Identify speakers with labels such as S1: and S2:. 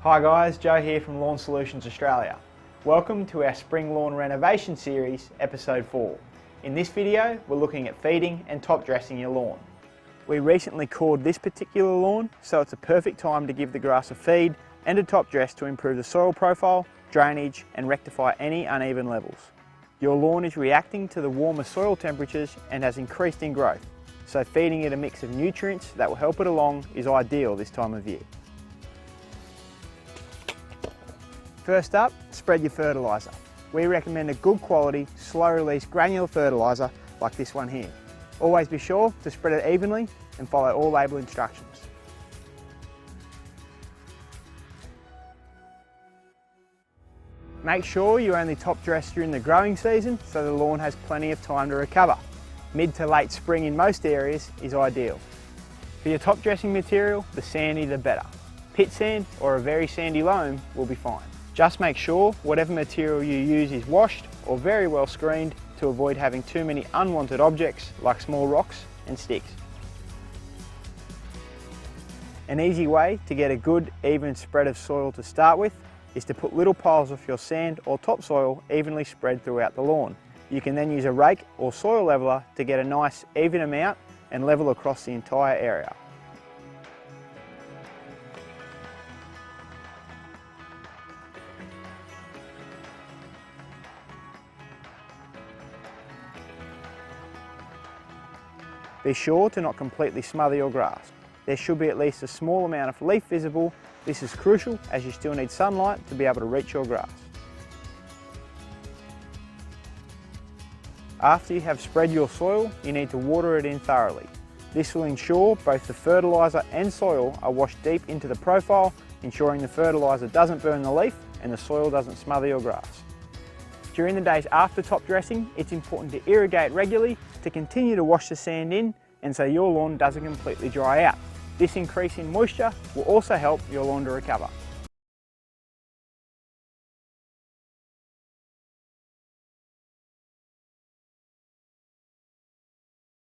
S1: Hi guys, Joe here from Lawn Solutions Australia. Welcome to our Spring Lawn Renovation Series, Episode 4. In this video, we're looking at feeding and top dressing your lawn. We recently cored this particular lawn, so it's a perfect time to give the grass a feed and a top dress to improve the soil profile, drainage and rectify any uneven levels. Your lawn is reacting to the warmer soil temperatures and has increased in growth, so feeding it a mix of nutrients that will help it along is ideal this time of year. First up, spread your fertiliser. We recommend a good quality, slow release granular fertiliser like this one here. Always be sure to spread it evenly and follow all label instructions. Make sure you only top dress during the growing season so the lawn has plenty of time to recover. Mid to late spring in most areas is ideal. For your top dressing material, the sandier the better. Pit sand or a very sandy loam will be fine. Just make sure whatever material you use is washed or very well screened to avoid having too many unwanted objects like small rocks and sticks. An easy way to get a good even spread of soil to start with is to put little piles of your sand or topsoil evenly spread throughout the lawn. You can then use a rake or soil leveler to get a nice even amount and level across the entire area. Be sure to not completely smother your grass. There should be at least a small amount of leaf visible. This is crucial as you still need sunlight to be able to reach your grass. After you have spread your soil, you need to water it in thoroughly. This will ensure both the fertiliser and soil are washed deep into the profile, ensuring the fertiliser doesn't burn the leaf and the soil doesn't smother your grass. During the days after top dressing, it's important to irrigate regularly to continue to wash the sand in and so your lawn doesn't completely dry out. This increase in moisture will also help your lawn to recover.